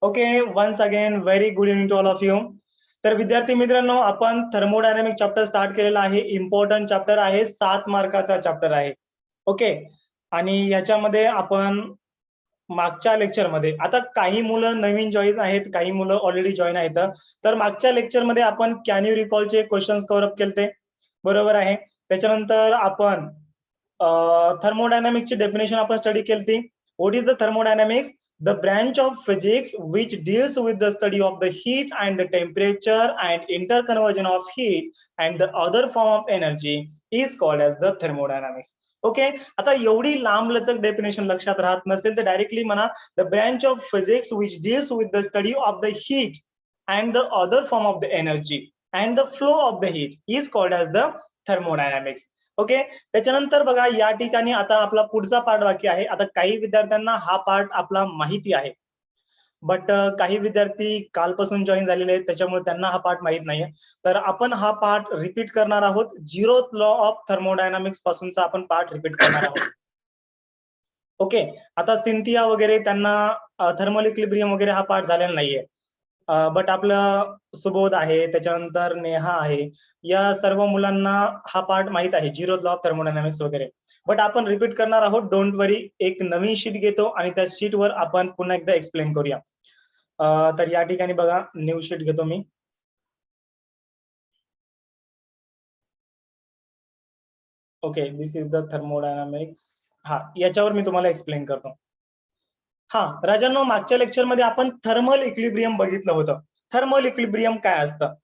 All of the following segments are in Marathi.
Okay, once again very good evening to all of you. तर विद्यार्थी मित्रांनो, आपण थर्मोडायनामिक चॅप्टर स्टार्ट केलेला आहे. इम्पॉर्टंट चॅप्टर आहे, 7 मार्काचा चॅप्टर आहे. ओके, आणि याच्यामध्ये आपण मागच्या लेक्चरमध्ये, आता काही मुलं नवीन जॉईन आहेत, काही मुलं ऑलरेडी जॉईन आहेत. तर मागच्या लेक्चरमध्ये आपण कॅन यू रिकॉलचे क्वेश्चन्स कव्हर अप केलते, बरोबर आहे. त्याच्यानंतर आपण थर्मोडायनामिक्सची डेफिनेशन आपण स्टडी केली. What is the thermodynamics? The branch of physics which deals with the study of the heat and the temperature and interconversion of heat and the other form of energy is called as the thermodynamics. Okay, आता एवढी लांब लचक डेफिनेशन लक्षात राहत नसेल तर डायरेक्टली म्हणा, the branch of physics which deals with the study of the heat and the other form of the energy and the flow of the heat is called as the thermodynamics. Okay, त्याच्यानंतर बघा या ठिकाणी आता आपला पुढचा पार्ट बाकी आहे. आता काही विद्यार्थ्यांना हा पार्ट आपला माहिती आहे, बट काही विद्यार्थी कालपासून जॉईन झालेले आहेत, त्याच्यामुळे त्यांना हा पार्ट माहित नाहीये. तर आपण हा पार्ट रिपीट करणार आहोत. झिरोथ लॉ ऑफ थर्मोडायनामिक्स पासूनचा आपण पार्ट रिपीट करणार आहोत. ओके, आता सिंथिया वगैरे त्यांना थर्मल इक्विलिब्रियम वगैरे हा पार्ट झालेला नाहीये, बट आपलं सुबोध आहे, त्याच्यानंतर नेहा आहे, या सर्व मुलांना हा पार्ट माहित आहे, झिरो लॉ ऑफ थर्मोडायनामिक्स वगैरे. बट आपण रिपीट करणार आहोत. डोंट वरी, एक नवीन शीट घेतो आणि त्या शीटवर आपण पुन्हा एकदा एक्सप्लेन करूया. तर या ठिकाणी बघा, न्यू शीट घेतो मी. Okay, this is the thermodynamics. हा, याच्यावर मी तुम्हाला एक्सप्लेन करतो. हा राजांनो, मागच्या लेक्चरमध्ये आपण थर्मल इक्विलिब्रियम बघितलं होतं. थर्मल इक्विलिब्रियम काय असतं?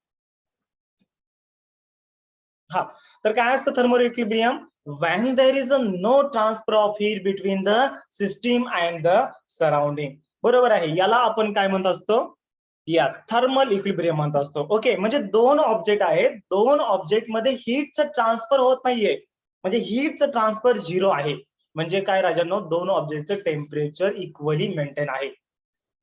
हा, तर काय असतं thermal equilibrium? when there is a no transfer of heat between the system and the surrounding. बरोबर आहे, याला आपण काय म्हणत असतो? यस, थर्मल इक्विलिब्रियम म्हणत असतो. ओके, म्हणजे दोन ऑब्जेक्ट आहेत, दोन ऑब्जेक्ट मध्ये हीटचं ट्रान्सफर होत नाहीये, म्हणजे हीटचं ट्रान्सफर 0 आहे. म्हणजे काय राजांनो, दोन ऑब्जेक्टचं टेम्परेचर इक्वली मेंटेन आहे.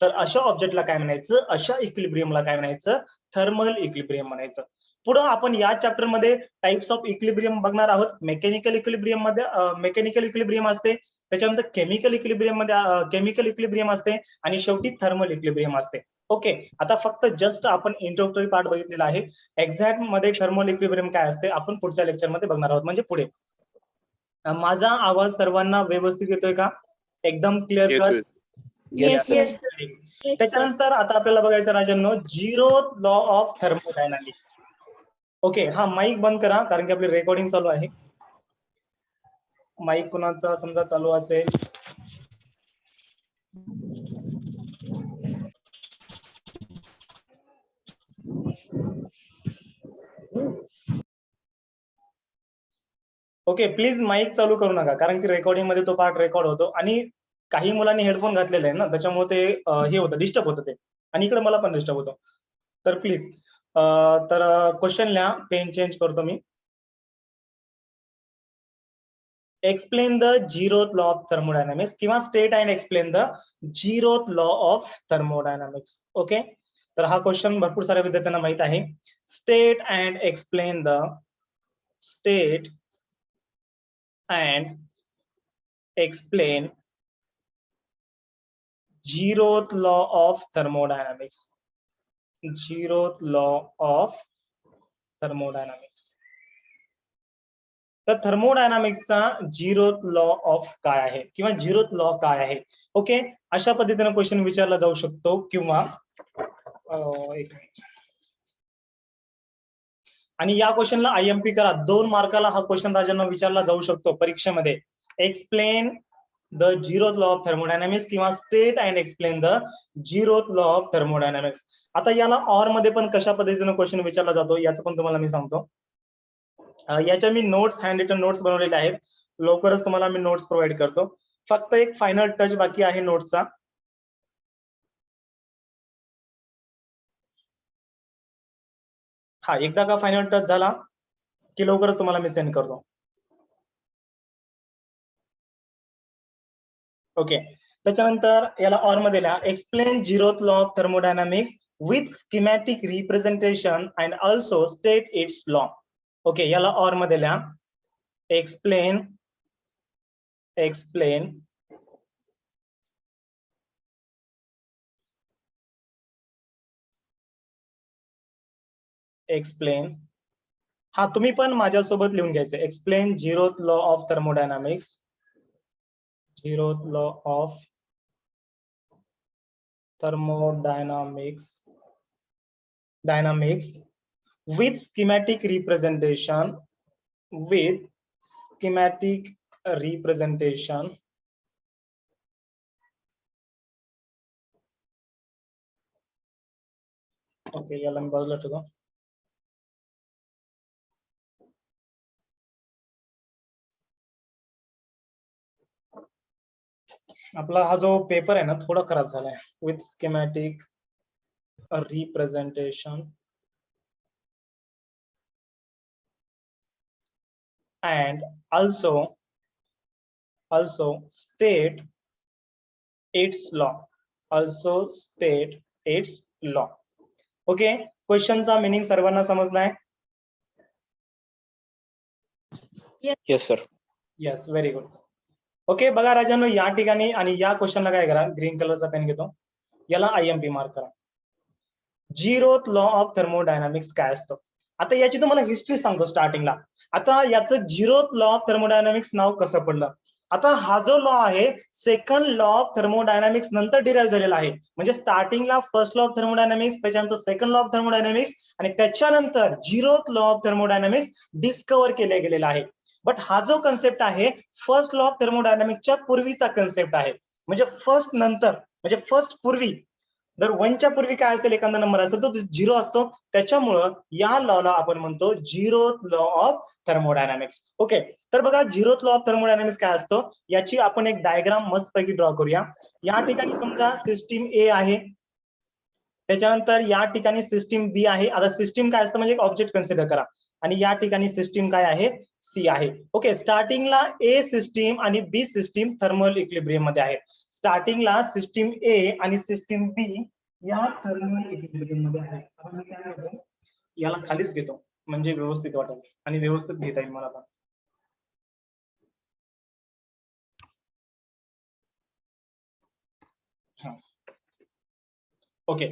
तर अशा ऑब्जेक्टला काय म्हणायचं? अशा इक्विलिब्रियमला काय म्हणायचं? थर्मल इक्विलिब्रियम म्हणायचं. पुढे आपण या चॅप्टर मध्ये टाइप्स ऑफ इक्विलिब्रियम बघणार आहोत. मेकॅनिकल इक्विलिब्रियम मध्ये मेकॅनिकल इक्विलिब्रियम असते, त्याच्यानंतर केमिकल इक्विलिब्रियम असते, आणि शेवटी थर्मल इक्विलिब्रियम असते. ओके, आता फक्त जस्ट आपण इंट्रोडक्टरी पार्ट बघितलेला आहे. एक्झॅक्ट मध्ये थर्मल इक्विलिब्रियम काय असते आपण पुढच्या लेक्चर मध्ये बघणार आहोत, म्हणजे पुढे. माझा आवाज सर्वांना व्यवस्थित येतोय का? एकदम क्लिअर कट? येस. त्याच्यानंतर आता आपल्याला बघायचं राजांनो, zero law of thermodynamics. Okay, हा माईक बंद करा, कारण की आपली रेकॉर्डिंग चालू आहे. माईक कुणाचा समजा चालू असेल, ओके, प्लीज माईक चालू करू नका, कारण की रेकॉर्डिंग मध्ये तो पार्ट रेकॉर्ड होतो आणि काही मुलांनी हेडफोन घातलेले आहे ना, त्याच्यामुळे ते हे होतं, डिस्टर्ब होतं ते, आणि इकडे मला पण डिस्टर्ब होतो. तर प्लीज, तर क्वेश्चन लिहा, पेन चेंज करतो मी. Explain the zeroth law of thermodynamics, किंवा state and explain the zeroth law of thermodynamics. Okay, तर हा क्वेश्चन भरपूर साऱ्या विद्यार्थ्यांना माहित आहे. State and explain the state and explain zeroth law of thermodynamics. Zeroth law of thermodynamics. तर थर्मोडायनामिक्सचा झिरोथ लॉ ऑफ काय आहे, किंवा झिरोथ लॉ काय आहे? ओके, अशा पद्धतीने क्वेश्चन विचारला जाऊ शकतो, किंवा एक मिनिट, आणि या क्वेश्चनला IMP करा, 2 मार्काला हा क्वेश्चन राजांना विचारला जाऊ शकतो परीक्षेमध्ये. Explain the zeroth law of thermodynamics, किंवा state and explain the zeroth law of thermodynamics. आता याला ऑर मध्ये पण कशा पद्धतीने क्वेश्चन विचारला जातो याचं पण तुम्हाला मी सांगतो. याच्या मी नोट्स, हँड रिटन नोट्स बनवलेले आहेत, लवकरच तुम्हाला मी नोट्स प्रोव्हाइड करतो. फक्त एक फायनल टच बाकी आहे नोट्सचा. हा, एकदा का फायनल टच झाला की लवकरच तुम्हाला मी सेंड करतो. ओके, त्याच्यानंतर याला ऑर मध्ये लिहा, explain zeroth law of thermodynamics with schematic representation and also state it's law. Okay, याला ऑर मध्ये लिहा, एक्सप्लेन एक्सप्लेन, हा तुम्ही पण माझ्यासोबत लिहून घ्यायचं, explain zeroth law of thermodynamics, zeroth law of thermodynamics with schematic representation, with schematic representation. Okay, याला मी बाजूला ठेवतो. आपला हा जो पेपर आहे ना थोडा खराब झालाय. With schematic representation and also state its law, also state its law. Okay, क्वेश्चनचा मीनिंग सर्वांना समजलाय? Yes sir. Yes, very good. Okay, बघा राजांनो, या ठिकाणी आणि या क्वेश्चनला काय करा, ग्रीन कलरचा पेन घेतो, याला IMP मार्क करा. झिरोथ लॉ ऑफ थर्मोडायनामिक्स काय असतं? आता याची तुम्हाला हिस्ट्री सांगतो स्टार्टिंगला. आता याचं झिरोथ लॉ ऑफ थर्मोडायनामिक्स नाव कसं पडलं? आता हा जो लॉ आहे सेकंड लॉ ऑफ थर्मोडायनामिक्स नंतर डिराईव्ह झालेला आहे. म्हणजे स्टार्टिंगला फर्स्ट लॉ ऑफ थर्मोडायनामिक्स, त्याच्यानंतर सेकंड लॉ ऑफ थर्मोडायनामिक्स आणि त्याच्यानंतर zeroth law of thermodynamics discover केला गेलेला आहे. बट हा जो कन्सेप्ट आहे फर्स्ट लॉ ऑफ थर्मोडायनामिक्सच्या पूर्वीचा कन्सेप्ट आहे. म्हणजे फर्स्ट नंतर, म्हणजे फर्स्ट पूर्वी, जर 1च्या पूर्वी काय असेल एखादा नंबर असेल तो 0 असतो. त्याच्यामुळं या लॉला आपण म्हणतो zeroth law of thermodynamics. Okay, तर बघा झिरोथ लॉ ऑफ थर्मोडायनामिक्स काय असतो याची आपण एक डायग्राम मस्तपैकी ड्रॉ करूया. या ठिकाणी समजा सिस्टीम ए आहे, त्याच्यानंतर या ठिकाणी सिस्टीम बी आहे. आता सिस्टीम काय असतं म्हणजे एक ऑब्जेक्ट कन्सिडर करा, आणि या ठिकाणी सिस्टीम काय आहे, सी आहे. ओके, स्टार्टिंगला ए सिस्टीम आणि बी सिस्टीम थर्मल इक्विलिब्रियम मध्ये आहे. स्टार्टिंगला सिस्टीम ए आणि सिस्टीम बी या थर्मल इक्विलिब्रियम मध्ये आहे. आता मी काय करतो, याला खालीच घेतो म्हणजे व्यवस्थित वाटेल आणि व्यवस्थित घेता येईल मला आता. ओके,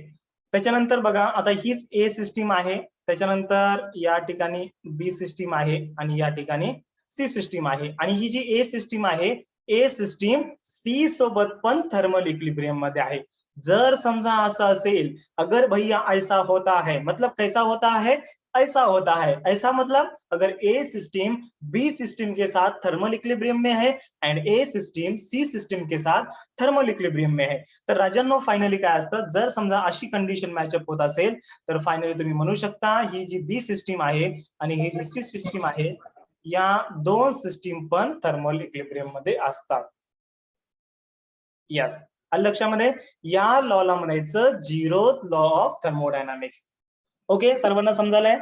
त्याच्यानंतर बघा आता हीच ए सिस्टीम आहे, त्याच्यानंतर या ठिकाणी बी सिस्टीम आहे आणि या ठिकाणी सी सिस्टीम आहे. आणि ही जी ए सिस्टीम आहे, ए सिस्टीम सी सोबत पण थर्मल इक्विलिब्रियम मध्ये आहे. जर समजा असं असेल, अगर भैया ऐसा होता है, मतलब कैसा होता है, ऐसा होता है. ऐसा मतलब अगर ए सिस्टीम बी सिस्टीम के साथ थर्मल इक्विलिब्रियम में है end a system C system के साथ थर्मल इक्विलिब्रियम में है. तर राजांनो फायनली काय असतं, जर समजा अशी कंडिशन मॅचअप होत असेल तर फायनली तुम्ही म्हणू शकता ही जी बी सिस्टीम आहे आणि ही जी सी सिस्टीम आहे, या दोन सिस्टीम पण थर्मल इक्विलिब्रियम मध्ये असतात. यस, लक्षामध्ये या लॉला म्हणायचं zeroth law of thermodynamics. Okay, सर्वांना समजायलंय?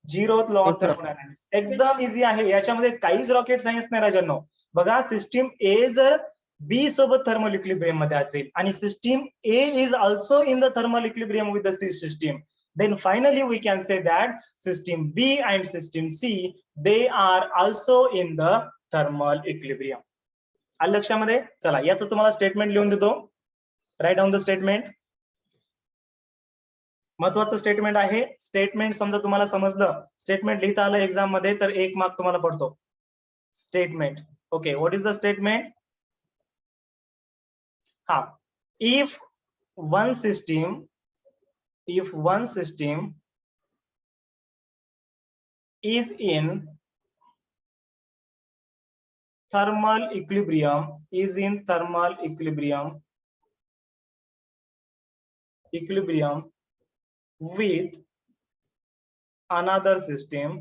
झिरोथ लॉ ऑफ थर्मोडायनामिक्स एकदम इझी आहे, याच्यामध्ये काहीच रॉकेट सायन्स नाही राजांनो. बघा, सिस्टीम ए जर बी सोबत थर्मल इक्विलिब्रियम मध्ये असेल आणि system A is also in the thermal equilibrium with the C system, then finally we can say that system B and system C, they are also in the thermal equilibrium. आलं लक्षामध्ये? चला, याचं तुम्हाला स्टेटमेंट लिहून देतो. Right down the statement. महत्वाचं स्टेटमेंट आहे. स्टेटमेंट समजा तुम्हाला समजलं, स्टेटमेंट लिहिता आलं एक्झाम मध्ये तर 1 मार्क तुम्हाला पडतो. Statement. Okay, what is the statement? हा, if one system is in thermal equilibrium with another system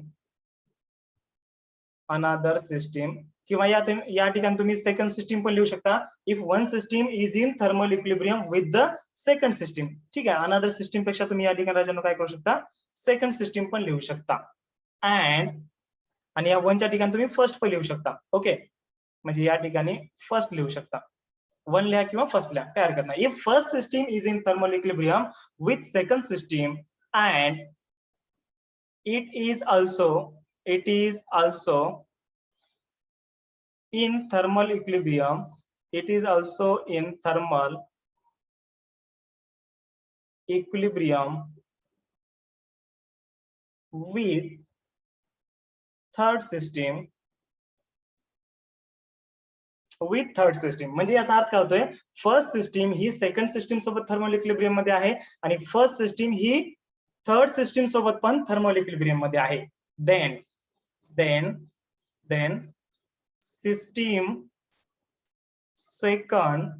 किंवा या ठिकाणी तुम्ही सेकंड सिस्टीम पण लिहू शकता. If one system is in thermal equilibrium with the second system. ठीक आहे, अनदर सिस्टीम पेक्षा तुम्ही या ठिकाणी राजांनो काय करू शकता, सेकंड सिस्टीम पण लिहू शकता. आणि या वनच्या ठिकाणी तुम्ही फर्स्ट पण लिहू शकता. ओके, म्हणजे या ठिकाणी फर्स्ट लिहू शकता, वन लिहा किंवा फर्स्ट लिहा, काय हरकत नाही. If first system is in thermal equilibrium with second system and it is also in thermal equilibrium, it is also in thermal equilibrium with third system म्हणजे याचा अर्थ काय होतोय, फर्स्ट सिस्टीम ही सेकंड सिस्टीम सोबत थर्मल इक्विलिब्रियम मध्ये आहे आणि फर्स्ट सिस्टीम ही थर्ड सिस्टीम सोबत पण थर्मल इक्विलिब्रियम मध्ये आहे. then system second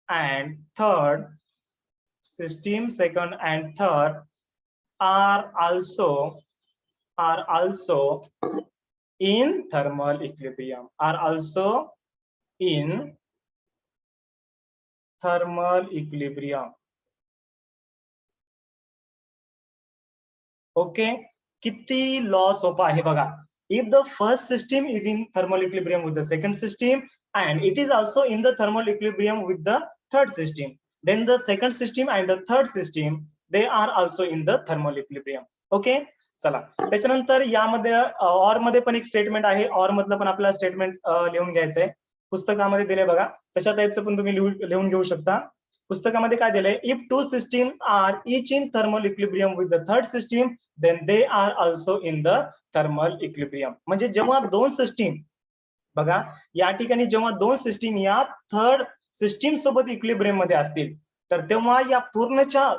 and third are also in thermal equilibrium, okay. किती लॉ सोपा आहे बघा. if the first system is in thermal equilibrium with the second system and it is also in the thermal equilibrium with the third system, then the second system and the third system they are also in the thermal equilibrium. Okay. चला, त्याच्यानंतर यामध्ये ऑर मध्ये पण एक स्टेटमेंट आहे. ऑर मधलं पण आपल्याला स्टेटमेंट लिहून घ्यायचंय. पुस्तकामध्ये दिले बघा, तशा टाईपचं पण तुम्ही लिहून घेऊ शकता. पुस्तकामध्ये काय दिलंय, if two systems are each in thermal equilibrium with the third system then they are also in the thermal equilibrium. म्हणजे जेव्हा दोन सिस्टीम, बघा या ठिकाणी जेव्हा दोन सिस्टीम या थर्ड सिस्टीम सोबत इक्विलिब्रियम मध्ये असतील तर तेव्हा या पूर्णच्या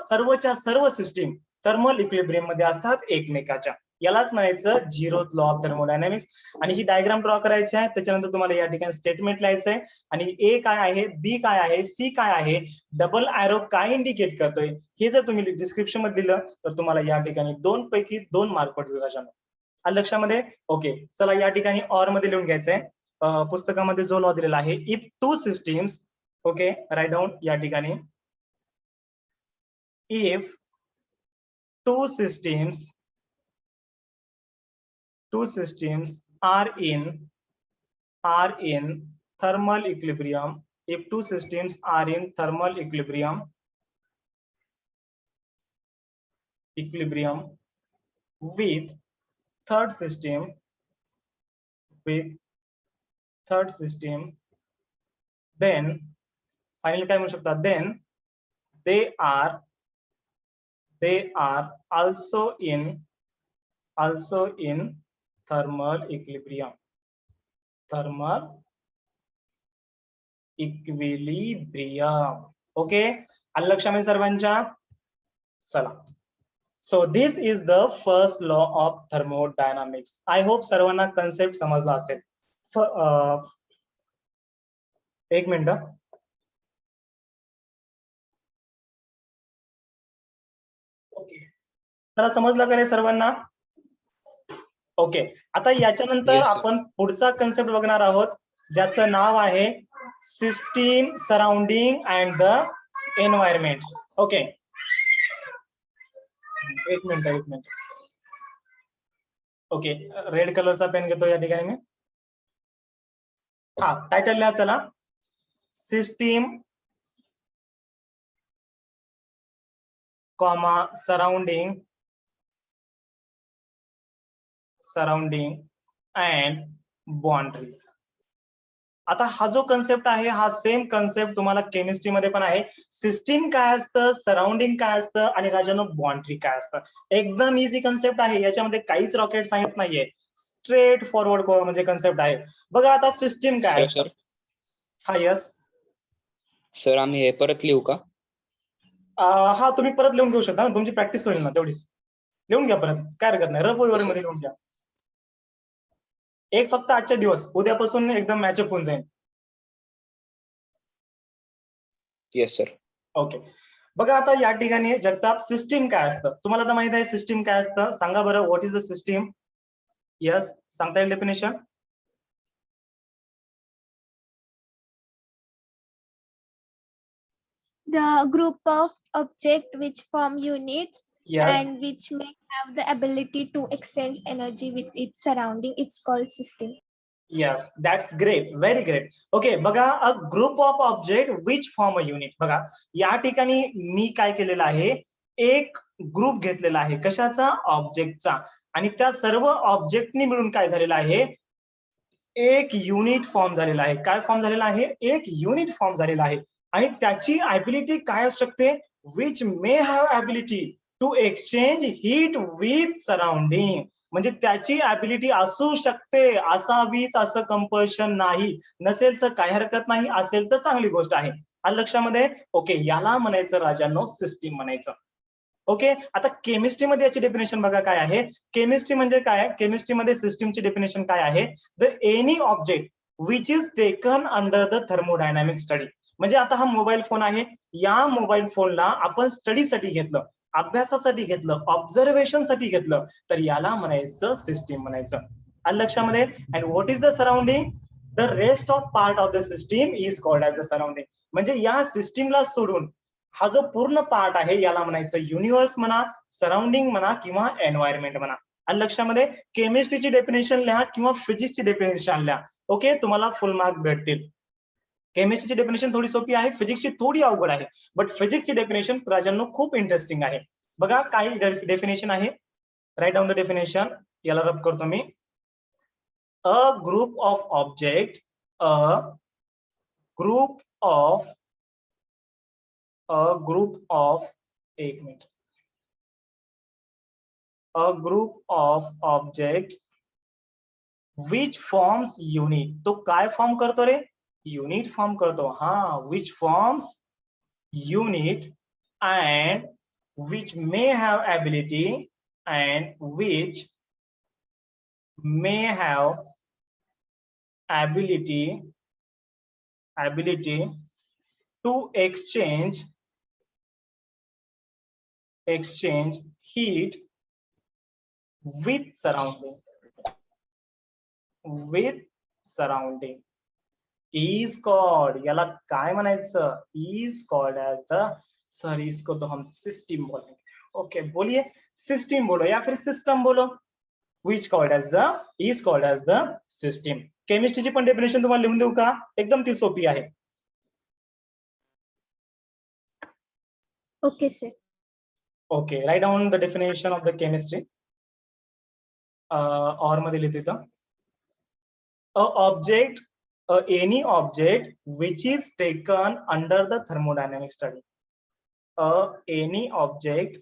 सर्व सिस्टीम थर्मल इक्विलिब्रियम मध्ये असतात एकमेकाच्या. यालाच म्हणायचं झिरोथ लॉ ऑफ थर्मोडायनामिक्स. आणि ही डायग्राम ड्रॉ करायची आहे. त्याच्यानंतर तुम्हाला या ठिकाणी स्टेटमेंट लिहायचं आहे आणि ए काय आहे, बी काय आहे, सी काय आहे, डबल एरो काय इंडिकेट करतोय, हे जर तुम्ही डिस्क्रिप्शन मध्ये दिलं तर तुम्हाला या ठिकाणी 2 पैकी 2 मार्क पडतील राजांनो. लक्षामध्ये. ओके, चला या ठिकाणी ऑर मध्ये लिहून घ्यायचंय. पुस्तकामध्ये जो लॉ दिलेला आहे, if two systems, okay right down या ठिकाणी, if two systems are in thermal equilibrium, if two systems are in thermal equilibrium with third system, then finally काय म्हणू शकता, then they are also in thermal equilibrium. Okay, आलं लक्षामध्ये सर्वांच्या. चला, so this is the first law of thermodynamics. I hope सर्वांना कन्सेप्ट समजला असेल. एक मिनिट. मला समजलं का रे सर्वांना? ओके, आता याच्यानंतर आपण पुढचा कन्सेप्ट बघणार आहोत ज्याचं नाव आहे system surrounding and the environment. Okay, एक मिनिट. ओके, रेड कलरचा पेन घेतो या ठिकाणी मी. हा, टायटल लिहा चला, system comma surrounding and boundary. आता हा जो कन्सेप्ट आहे हा सेम कन्सेप्ट तुम्हाला केमिस्ट्री मध्ये पण आहे. सिस्टीम काय असतं, सराउंडिंग काय असतं आणि राजानो बाउंड्री काय असतं. एकदम इझी कन्सेप्ट आहे, याच्यामध्ये काहीच रॉकेट सायन्स नाहीये, स्ट्रेट फॉरवर्ड म्हणजे कन्सेप्ट आहे. बघा आता सिस्टीम काय असतं. हा यस सर, आम्ही हे परत लिहू का? हा, तुम्ही परत लिहून घेऊ शकता, तुमची प्रॅक्टिस होईल ना तेवढीच. लिहून घ्या परत, काय हरकत नाही, रफ वगैरे मध्ये लिहून घ्या. एक फक्त आजच्या दिवस, उद्यापासून एकदम मॅचअप होऊन जाईल. Yes sir. ओके, बघा आता या ठिकाणी जगताप सिस्टीम काय असतं तुम्हाला तर माहित आहे. सिस्टीम काय असतं सांगा बरं, what is the system? Yes, सांगता येईल definition? The group of objects which form units Yes. and which may have the ability to exchange energy with its surrounding, it's called system. Yes, that's great, very great. Okay, बघा, a group of objects which form a unit. बघा या ठिकाणी मी काय केलेलं आहे, एक ग्रुप घेतलेला आहे कशाचा, ऑब्जेक्टचा, आणि त्या सर्व ऑब्जेक्टनी मिळून काय झालेलं आहे, एक युनिट फॉर्म झालेला आहे. काय फॉर्म झालेला आहे, एक युनिट फॉर्म झालेला आहे. आणि त्याची ॲबिलिटी काय असू शकते, which may have ability to exchange heat with surrounding, म्हणजे त्याची ॲबिलिटी असू शकते, असावीच असं कंपल्शन नाही, नसेल तर काही हरकत नाही, असेल तर चांगली गोष्ट आहे. आलं लक्षामध्ये? ओके, याला म्हणायचं राजांनो सिस्टीम म्हणायचं. ओके, आता केमिस्ट्रीमध्ये याची डेफिनेशन बघा काय आहे. केमिस्ट्री म्हणजे काय, केमिस्ट्रीमध्ये सिस्टीमची डेफिनेशन काय आहे, the any object which is taken under the thermodynamic study. म्हणजे आता हा मोबाईल फोन आहे, या मोबाईल फोनला आपण स्टडीसाठी घेतलं, अभ्यासासाठी घेतलं, ऑब्झर्वेशनसाठी घेतलं, तर याला म्हणायचं सिस्टीम म्हणायचं. आलं लक्षामध्ये? And what is the surrounding, the rest of part of the system is called as the surrounding. म्हणजे या सिस्टीमला सोडून हा जो पूर्ण पार्ट आहे याला म्हणायचं युनिव्हर्स म्हणा, सराउंडिंग म्हणा किंवा एन्व्हायरमेंट म्हणा. आणि लक्षामध्ये केमिस्ट्रीची डेफिनेशन लिहा किंवा फिजिक्सची डेफिनेशन लिहा. ओके, तुम्हाला फुल मार्क भेटतील. केमिस्ट्रीची डेफिनेशन थोडी सोपी आहे, फिजिक्सची थोडी अवघड आहे, बट फिजिक्सची डेफिनेशन राजांनो खूप इंटरेस्टिंग आहे. बघा काही डेफिनेशन आहे, राईट डाऊन द डेफिनेशन. याला रब करतो मी. A group of object, a group of एक मिनिट, a group of object which forms unit. तो काय फॉर्म करतो रे, युनिट फॉर्म करतो. हा, which forms unit and which may have ability and which may have ability to exchange heat with surrounding is called, याला काय म्हणायचं, is called as the, sir इसको तो हम सिस्टम बोलेंगे. ओके, बोलिए सिस्टम बोलो या फिर सिस्टम बोलो. which called as the, is called as the system. केमिस्ट्रीची पण डेफिनेशन तुम्हाला लिहून देऊ का, एकदम ती सोपी आहे. Okay, sir. Okay, write down the definition of the chemistry. और मध्ये लिहितो इथं. Any object which is taken under the thermodynamic study. Any object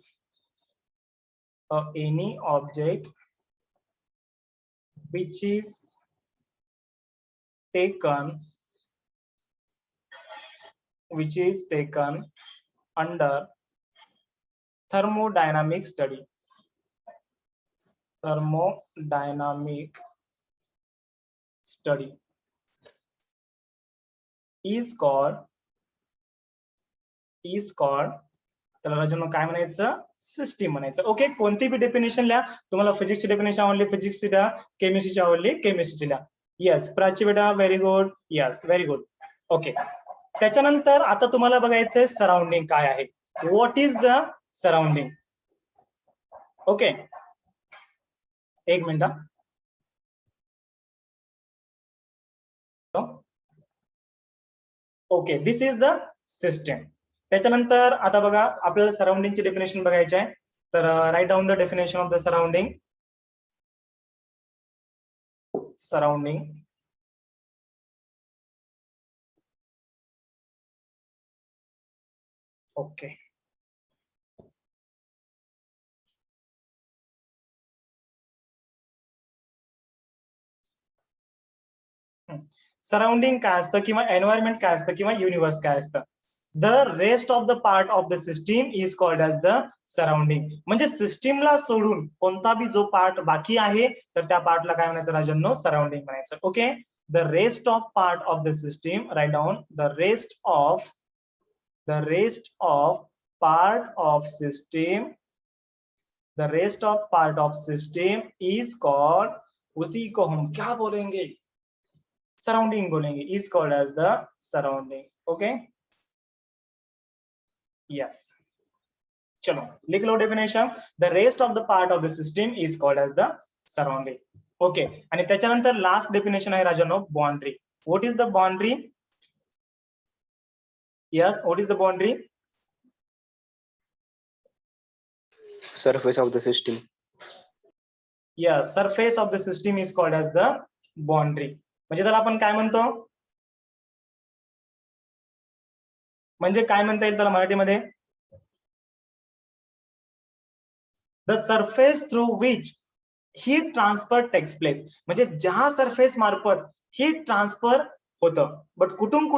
which is taken under thermodynamic study. is called त्याला राजांनो काय म्हणायचं, सिस्टीम म्हणायचं. ओके, कोणती बी डेफिनेशन लिहा. तुम्हाला फिजिक्सची डेफिनेशन आवडली फिजिक्सची लिहा, केमिस्ट्रीची आवडली केमिस्ट्रीची लिहा. येस प्राची बेटा, very good. Yes, very good. Okay, त्याच्यानंतर आता तुम्हाला बघायचंय सराउंडिंग काय आहे. What is the surrounding. Okay, एक मिनिट. Okay, this is the system. त्याच्यानंतर आता बघा आपल्याला सराउंडिंगची डेफिनेशन बघायची आहे, तर write down the definition of the surrounding. Okay, surrounding काय असतं किंवा एन्व्हायरमेंट काय असतं किंवा युनिव्हर्स काय असतं. The rest of the part of the system is called as the surrounding. म्हणजे सिस्टीमला सोडून कोणता बी जो पार्ट बाकी आहे तर त्या पार्टला काय म्हणायचं राजांनो, सराउंडिंग म्हणायचं. Okay, the rest of part of the system, write down the rest of part of system is called, उसी को हम क्या बोलेंगे, सराउंडिंग बोलेंगे. Is called as the surrounding. Okay, yes, चलो लिख लो definition. The rest of the part of the system is called as the surrounding. Okay, आणि त्याच्यानंतर लास्ट डेफिनेशन आहे राजांनो, boundary. What is the boundary. Yes, what is the boundary. Surface of the system. Yes, surface of the system is called as the boundary. म्हणजे त्याला आपण काय म्हणतो, म्हणजे काय म्हणता येईल त्याला मराठीमध्ये. The surface through which heat transfer takes place, म्हणजे ज्या सरफेस मार्फत हीट ट्रान्सफर होतं, बट कुठून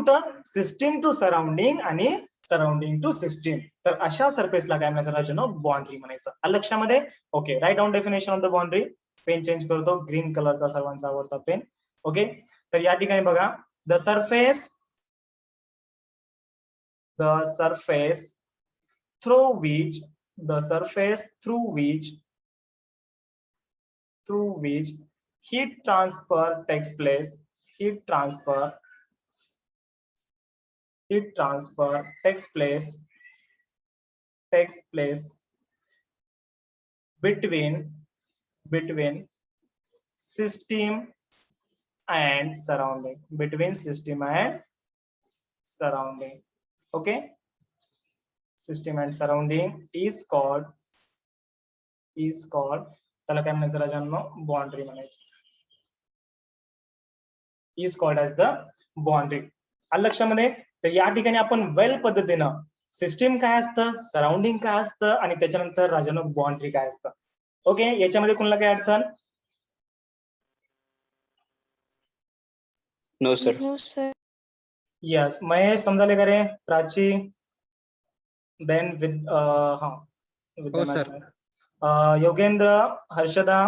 सिस्टीम टू सराउंडिंग आणि सराउंडिंग टू सिस्टीम. तर अशा सरफेसला काय म्हणायचं राजानो, बाउंड्री म्हणायचं. आलं लक्षामध्ये? Okay, right down definition of the boundary. Pen change करतो, ग्रीन कलरचा सर्वांचा आवडता पेन. ओके, तर या ठिकाणी बघा, the surface through which heat transfer takes place between system and surrounding, okay, system and surrounding is called त्याला काय म्हणायचं राजांनो, बाउंड्री म्हणायचं, is called as the boundary. आलं लक्षामध्ये? तर या ठिकाणी आपण वेल पद्धतीनं सिस्टीम काय असतं, सराउंडिंग काय असतं आणि त्याच्यानंतर राजांनो बाउंड्री काय असतं. ओके, याच्यामध्ये कोणाला काय अडचण? No sir. No, sir. Yes, Mahesh समजाले का रे? Prachi, then Vidyanath, Yogendra, Harshada.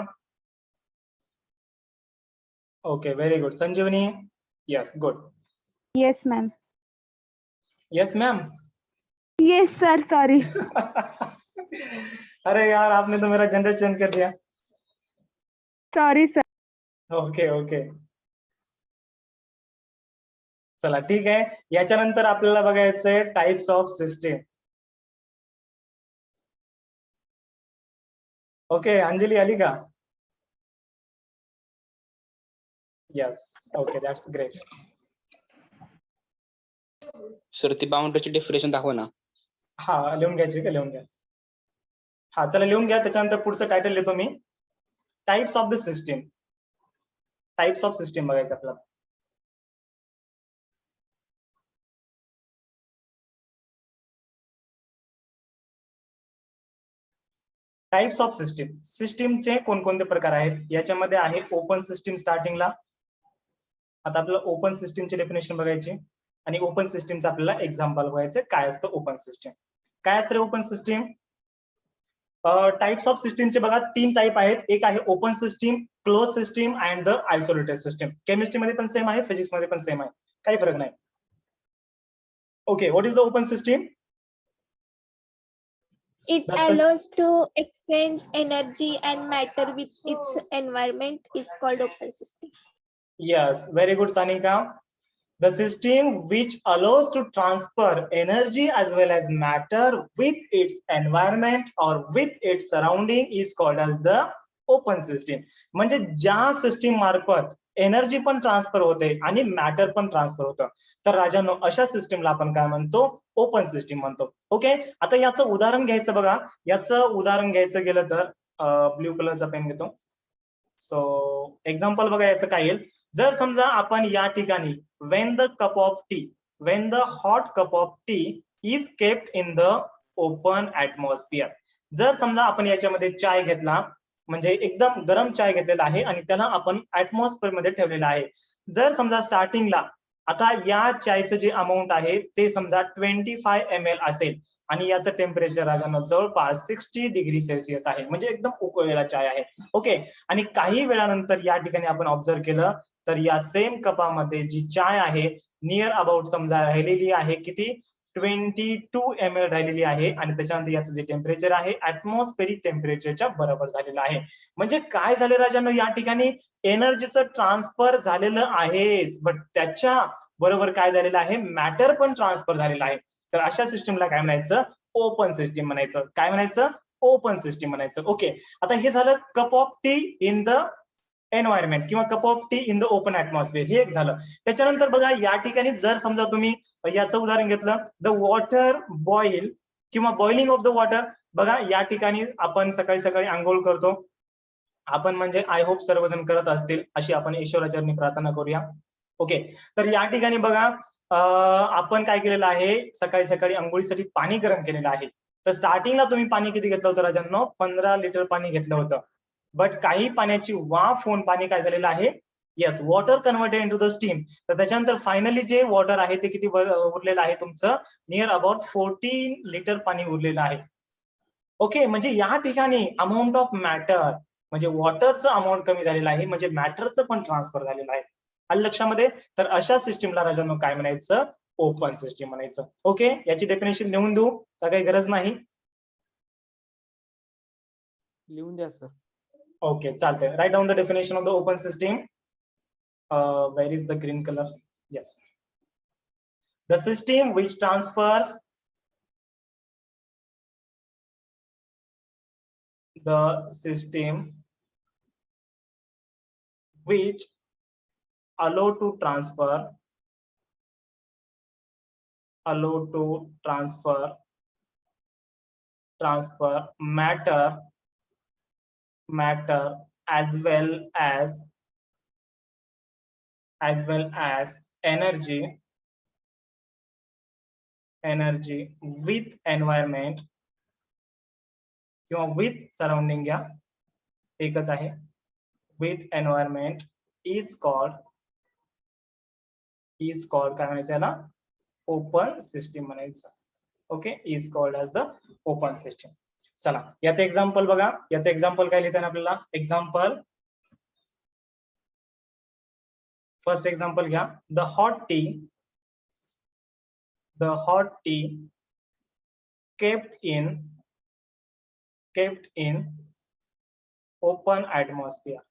Okay, very good. Sanjivani, yes, good. Yes, ma'am. Yes ma'am. Yes, sir. Sorry. अरे यार, आपने तो मेरा जेंडर चेंज कर दिया. Sorry, sir. ओके ओके, चला ठीक आहे. याच्यानंतर आपल्याला बघायचंय types of system. Okay, Anjali आली का? Yes, okay, that's great. Sir ती बाउंड्रीची डेफिनेशन दाखवा ना. हा, लिहून घ्यायची का? लिहून घ्या. हा, चला लिहून घ्या. त्याच्यानंतर पुढचं टायटल लिहितो मी, types of the system. Types of system बघायचं आपल्याला. टाइप्स ऑफ सिस्टीम, सिस्टीमचे कोणकोणते प्रकार आहेत? याच्यामध्ये आहे ओपन सिस्टीम स्टार्टिंगला. आता आपल्याला ओपन सिस्टीमची डेफिनेशन बघायची आणि ओपन सिस्टीमचं आपल्याला एक्झाम्पल बघायचं. काय असतं ओपन सिस्टीम? काय असतं ओपन सिस्टीम? टाइप्स ऑफ सिस्टीमचे बघा 3 टाइप आहेत. एक आहे open system, close system and the isolated system. Chemistry मध्ये पण सेम आहे, फिजिक्स मध्ये पण सेम आहे, काही फरक नाही. Okay, what is the open system? It allows to exchange energy and matter with its environment is called open system. Yes, very good, Sanika. The system which allows to transfer energy as well as matter with its environment or with its surrounding is called as the open system. म्हणजे ज्या सिस्टीम मार्फत एनर्जी पण ट्रान्सफर होते आणि मॅटर पण ट्रान्सफर होतं, तर राजांनो अशा सिस्टीमला आपण काय म्हणतो? ओपन सिस्टीम म्हणतो. ओके, आता याचं उदाहरण घ्यायचं बघा. याचं उदाहरण घ्यायचं गेलं तर ब्ल्यू कलरचा पेन घेतो. सो एक्झाम्पल बघा याचं काय येईल. जर समजा आपण या ठिकाणी when the hot cup of tea is kept in the open atmosphere, जर समजा आपण याच्यामध्ये चाय घेतला, म्हणजे एकदम गरम चाय घेतलेला आहे आणि त्याला आपण ऍटमॉस्फिअर मध्ये ठेवलेला आहे. जर समजा स्टार्टिंगला आता या चायचं जे अमाऊंट आहे ते समजा 25 ml असेल आणि याचं टेम्परेचर राजांनो जवळपास 60 डिग्री सेल्सिअस आहे, म्हणजे एकदम उकळलेला चाय आहे. ओके, आणि काही वेळानंतर या ठिकाणी आपण ऑब्झर्व केलं तर या सेम कपामध्ये जी चाय आहे नियर अबाउट समजा राहिलेली आहे किती? 22 ml राहिलेली आहे आणि त्याच्यानंतर याचं जे टेम्परेचर आहे ऍटमॉस्फेरिक टेम्परेचरच्या बरोबर झालेलं आहे. म्हणजे काय झालं राजांनो, या ठिकाणी एनर्जीचं ट्रान्सफर झालेलं आहेच, बट त्याच्या बरोबर काय झालेलं आहे? मॅटर पण ट्रान्सफर झालेलं आहे. तर अशा सिस्टीमला काय म्हणायचं? ओपन सिस्टीम म्हणायचं. काय म्हणायचं? ओपन सिस्टीम म्हणायचं. ओके, आता हे झालं cup of tea in the environment किंवा cup of tea in the open atmosphere, हे एक झालं. त्याच्यानंतर बघा या ठिकाणी जर समजा तुम्ही याचं उदाहरण घेतलं, द वॉटर बॉईल किंवा बॉइलिंग ऑफ द वॉटर. बघा या ठिकाणी आपण सकाळी सकाळी आंघोळ करतो आपण, म्हणजे आय होप सर्वजण करत असतील, अशी आपण ईश्वराचरणी प्रार्थना करूया. ओके, तर या ठिकाणी बघा आपण काय केलेलं आहे, सकाळी सकाळी आंघोळीसाठी पाणी गरम केलेलं आहे. तर स्टार्टिंगला तुम्ही पाणी किती घेतलं होतं राजांनो? 15 लिटर पाणी घेतलं होतं. बट काही पाण्याची वाफ होऊन पाणी काय झालेलं आहे? Yes, water converted into the steam. तर त्याच्यानंतर फायनली जे वॉटर आहे ते किती उरलेलं आहे तुमचं? नियर अबाउट 14 लिटर पाणी उरलेलं आहे. ओके, म्हणजे या ठिकाणी अमाऊंट ऑफ मॅटर म्हणजे वॉटरचं अमाऊंट कमी झालेलं आहे, म्हणजे मॅटरचं पण ट्रान्सफर झालेलं आहे. आलं लक्षामध्ये? तर अशा सिस्टीमला राजांनो काय म्हणायचं? ओपन सिस्टीम म्हणायचं. ओके, याची डेफिनेशन लिहून देऊ का? काही गरज नाही? लिहून द्या सर. ओके, चालतंय. Right down the definition of the open system. Where is the green colour? Yes. The system which transfers the system which allow to transfer matter as well as energy with environment किंवा with surrounding घ्या, एकच आहे. with environment is called काय म्हणायचं याला? ओपन सिस्टीम म्हणायचं. Okay, is called as the open system. चला, याचं एक्झाम्पल बघा. याचं एक्झाम्पल काय लिहिताना आपल्याला? एक्झाम्पल फर्स्ट एक्झाम्पल घ्या. The hot T kept in open atmosphere.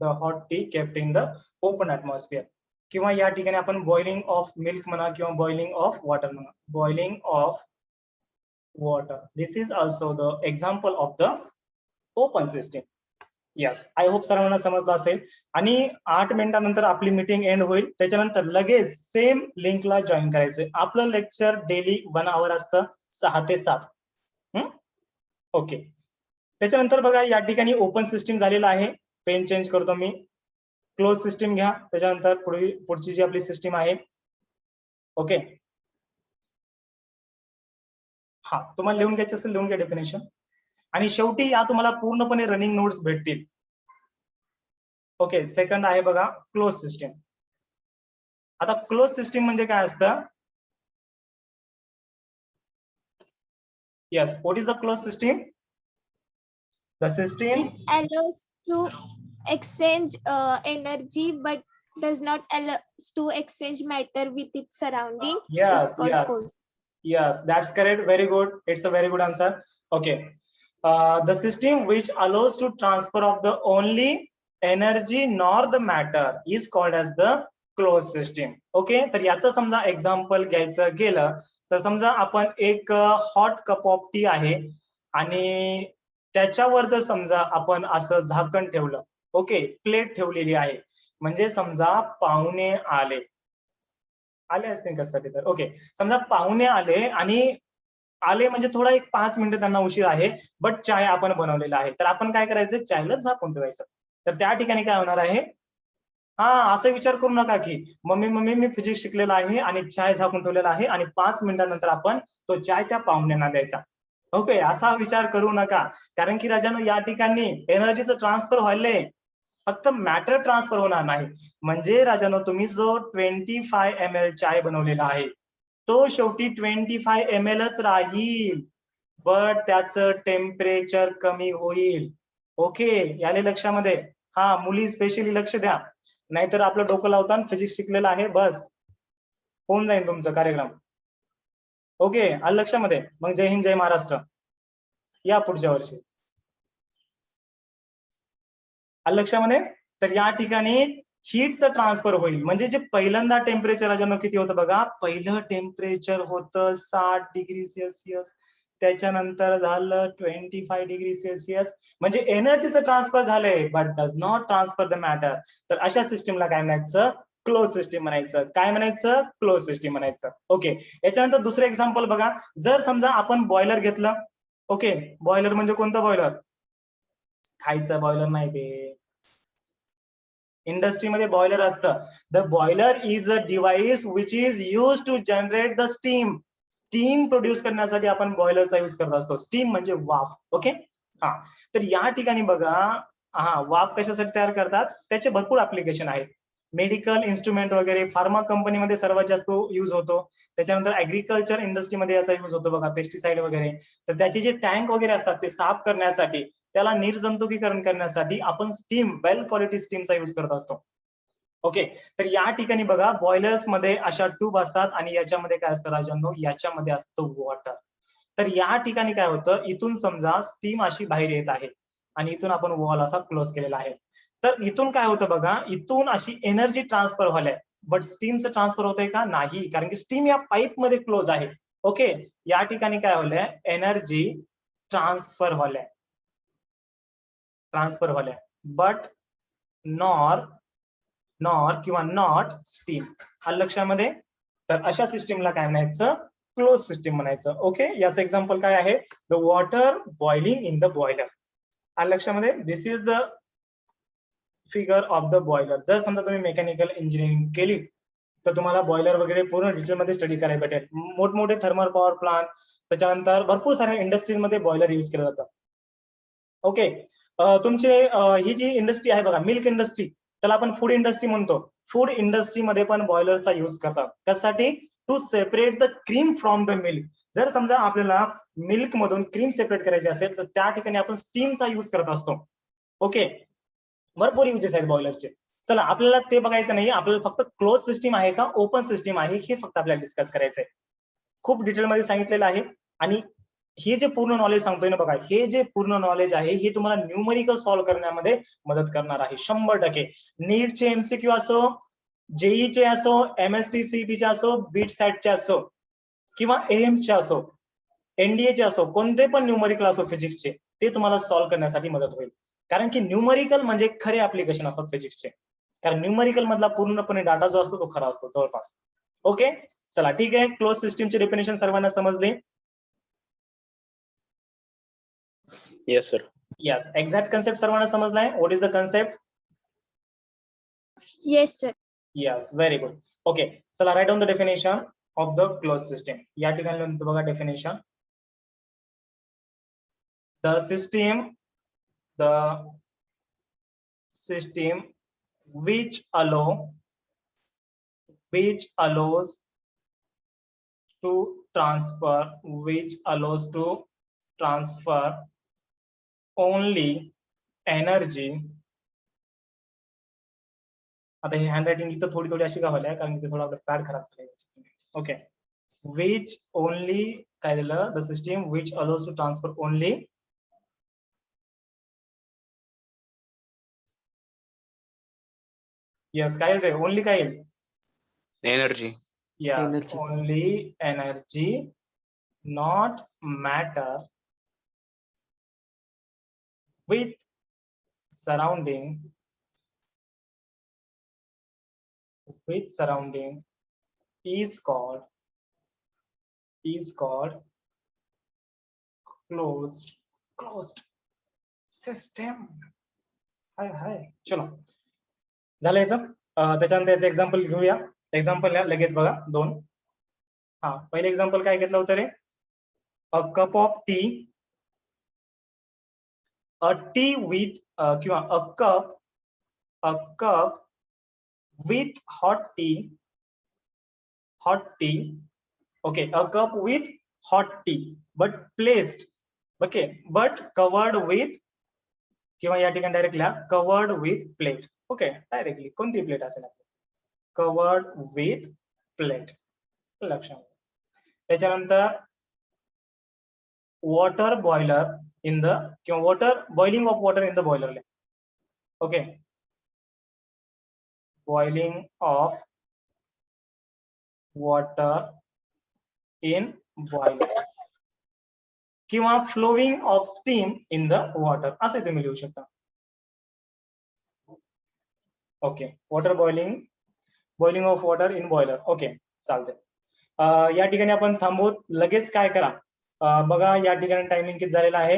The hot tea kept in the open atmosphere. किंवा या ठिकाणी आपण बॉइलिंग ऑफ मिल्क म्हणा किंवा बॉइलिंग ऑफ वॉटर म्हणा. Boiling of water. This is also the example of the open system. Yes, I hope सर्वांना समजलं असेल. आणि 8 मिनिटानंतर आपली मीटिंग एंड होईल. त्याच्यानंतर लगेच सेम लिंकला जॉईन करायचंय. आपलं लेक्चर डेली 1 आवर असतं 6 ते 7. ओके, त्याच्यानंतर बघा या ठिकाणी ओपन सिस्टीम झालेलं आहे. पेन चेंज करतो मी. क्लोज सिस्टीम घ्या. त्याच्यानंतर पुढची जी आपली सिस्टीम आहे. ओके, हा तुम्हाला लिहून घ्यायचं असेल लिहून घ्या डेफिनेशन. आणि शेवटी या तुम्हाला पूर्णपणे रनिंग नोट्स भेटतील. ओके, सेकंड आहे बघा क्लोज सिस्टीम. आता क्लोज सिस्टीम म्हणजे काय असतं? Yes, what is the close system? The system It allows to exchange energy but does not allow to exchange matter with its surrounding. Yes, is called yes. closed. Yes, that's correct. Very good. It's a very good answer. Okay. The system which allows to transfer of the only energy nor the matter is called as the closed system. Okay. तर याचं समजा एक्झाम्पल घ्यायचं गेलं तर समजा आपण एक हॉट कप ऑफ टी आहे आणि त्याच्यावर जर समजा आपण असं झाकण ठेवलं. ओके, प्लेट ठेवलेली आहे. म्हणजे समजा पाहुणे आले असतील कशासाठी तर. ओके, समजा पाहुणे आले म्हणजे थोडा एक 5 मिनिटं त्यांना उशीर आहे. बट चाय आपण बनवलेला आहे. तर आपण काय करायचं? चायला झाकून ठेवायचं. तर त्या ठिकाणी काय होणार आहे? असं विचार करू नका की मम्मी मी फिजिक्स शिकलेला आहे आणि चाय झाकून ठेवलेला आहे आणि 5 मिनिटांनंतर आपण तो चाय त्या पाहुण्यांना द्यायचा. ओके, असा विचार करू नका. कारण की राजांनो या ठिकाणी एनर्जीचं ट्रान्सफर व्हायलंय, फक्त मॅटर ट्रान्सफर होणार नाही. म्हणजे राजांनो तुम्ही जो 25 ml चाय बनवलेला आहे तो शेवटी 25 ml राहील, बट त्याचं टेम्परेचर कमी होईल. ओके, याले लक्षामध्ये. मुली स्पेशली लक्ष द्या, नाहीतर आपलं डोकं लावताना फिजिक्स शिकलेलं आहे बस होऊन जाईल तुमचं कार्यक्रम. ओके, आलं लक्षामध्ये. मग जय हिंद जय महाराष्ट्र. या पुढच्या वर्षी. आलं लक्षामध्ये. तर या ठिकाणी हीटचं ट्रान्सफर होईल. म्हणजे जे पहिल्यांदा टेम्परेचर राजांनो किती होतं बघा? पहिलं टेम्परेचर होतं 60 डिग्री सेल्सिअस. त्याच्यानंतर झालं 25 डिग्री सेल्सिअस. म्हणजे एनर्जीचं ट्रान्सफर झालंय but does not transfer the matter. तर अशा सिस्टीमला काय म्हणायचं? क्लोज सिस्टीम म्हणायचं. काय म्हणायचं? क्लोज सिस्टीम म्हणायचं. ओके, याच्यानंतर दुसरं एक्झाम्पल बघा. जर समजा आपण बॉयलर घेतलं. ओके, बॉयलर म्हणजे कोणतं बॉयलर? खायचं बॉयलर नाही ते. इंडस्ट्रीमध्ये बॉयलर असतं. The boiler is a device which is use to generate the steam. Steam produce करण्यासाठी आपण बॉयलरचा यूज करत असतो. स्टीम म्हणजे वाफ. ओके. हा, तर या ठिकाणी बघा, हा वाफ कशासाठी तयार करतात, त्याचे भरपूर ऍप्लिकेशन आहेत. मेडिकल इन्स्ट्रुमेंट वगैरे, फार्मा कंपनीमध्ये सर्वात जास्त यूज होतो. त्याच्यानंतर ऍग्रिकल्चर इंडस्ट्रीमध्ये याचा यूज होतो बघा, पेस्टिसाइड वगैरे. तर त्याचे जे टँक वगैरे असतात ते साफ करण्यासाठी, त्याला निर्जंतुकीकरण करण्यासाठी आपण स्टीम, वेल क्वालिटी स्टीमचा यूज करत असतो. ओके. तर या ठिकाणी बघा, बॉयलर्स मध्ये अशा ट्यूब असतात आणि याच्यामध्ये काय असतं राजांनो, याच्यामध्ये असतं वॉटर. तर या ठिकाणी काय होतं, इथून समजा स्टीम अशी बाहेर येत आहे आणि इथून आपण वॉल असा क्लोज केलेला आहे. तर इथून काय होतं बघा, इथून अशी एनर्जी ट्रान्सफर व्हायला, बट स्टीमचं ट्रान्सफर होतंय का, नाही, कारण की स्टीम या पाईप मध्ये क्लोज आहे. ओके. या ठिकाणी काय व्हायलंय, एनर्जी ट्रान्सफर व्हायलाय, बट नॉर किंवा नॉट स्टीम. आलं लक्षामध्ये. तर अशा सिस्टीमला काय म्हणायचं, क्लोज सिस्टीम म्हणायचं. ओके. याचं एक्झाम्पल काय आहे, the water boiling in the boiler. आलं लक्षामध्ये. This is the figure of the boiler. जर समजा तुम्ही मेकॅनिकल इंजिनिअरिंग केली तर तुम्हाला बॉयलर वगैरे पूर्ण डिटेलमध्ये स्टडी करायला भेटेल. मोठमोठे थर्मल पॉवर प्लांट, त्याच्यानंतर भरपूर साऱ्या इंडस्ट्रीजमध्ये बॉयलर युज केलं जातं. ओके. तुमचे ही जी इंडस्ट्री आहे बघा, मिल्क इंडस्ट्री, त्याला आपण फूड इंडस्ट्री म्हणतो. फूड इंडस्ट्रीमध्ये पण बॉयलरचा युज करतात. कशासाठी, to separate the cream from the milk. जर समजा आपल्याला मिल्क मधून क्रीम सेपरेट करायची असेल तर त्या ठिकाणी आपण स्टीमचा युज करत असतो. ओके. भरपूर युजेस आहेत बॉयलरचे. चला, आपल्याला ते बघायचं नाही, आपल्याला फक्त क्लोज सिस्टीम आहे का ओपन सिस्टीम आहे हे फक्त आपल्याला डिस्कस करायचंय. खूप डिटेलमध्ये सांगितलेलं आहे. आणि हे जे पूर्ण नॉलेज सांगतोय ना बघा, हे जे पूर्ण नॉलेज आहे हे तुम्हाला न्यूमरिकल सॉल्व्ह करण्यामध्ये मदत करणार आहे 100%. नीटचे एमसीक्यू असो, जेईचे असो, MSTCETचे असो, बीट सॅटचे असो किंवा एएमचे असो, एनडीएचे असो, कोणते पण न्यूमरिकल असो फिजिक्सचे, ते तुम्हाला सॉल्व्ह करण्यासाठी मदत होईल. कारण की न्यूमरिकल म्हणजे खरे ऍप्लिकेशन असतात फिजिक्सचे. कारण न्यूमरिकल मधला पूर्णपणे डाटा जो असतो तो खरा असतो जवळपास. ओके. चला, ठीक आहे. क्लोज सिस्टीमचे डेफिनेशन सर्वांना समजले. Yes, sir. Yes. Exact concept सर्वांना समजलाय. What is the concept. Yes, sir. Yes, very good. Okay. चला, write down the definition of the close system. या ठिकाणी लिहून बघा definition. The system which allows to transfer only energy. आता हे हँड रायटिंग इथं थोडी अशी का व्हायला, कारण इथे थोडा आपला पॅड खराब झालाय. ओके. which only काय दिलं, the system which allows to transfer only yes काय रे, ओनली काय येईल, Energy. yes Energy. only energy, not matter, with surrounding is called closed system. हाय चलो, झालं याचं. त्याच्यानंतर याचं एक्झाम्पल घेऊया. एक्झाम्पल लगेच बघा 2. हा, पहिले एक्झाम्पल काय घेतलं होतं रे, a cup of tea, a tea with किंवा a cup with hot tea. Okay, a cup with hot tea but placed, okay, but covered with किंवा या ठिकाणी डायरेक्ट लिहा covered with plate. Okay. Directly कोणती प्लेट असेल, covered with plate. लक्षात. त्याच्यानंतर वॉटर बॉयलर इन द किंवा water boiling of water in the boiler. Okay. boiling of water in boiler किंवा flowing of steam in the water असे तुम्ही लिहू शकता. Okay. Water boiling of water in boiler. Okay, चालते. या ठिकाणी आपण थांबवू. लगेच काय करा, बघा या ठिकाणी टायमिंग किती झालेला आहे,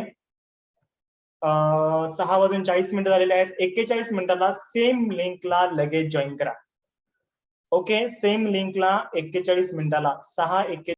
6:40 झालेले आहेत. 41 मिनिटाला सेम लिंकला लगेच जॉईन करा. ओके, सेम लिंकला 41 मिनिटाला 6:41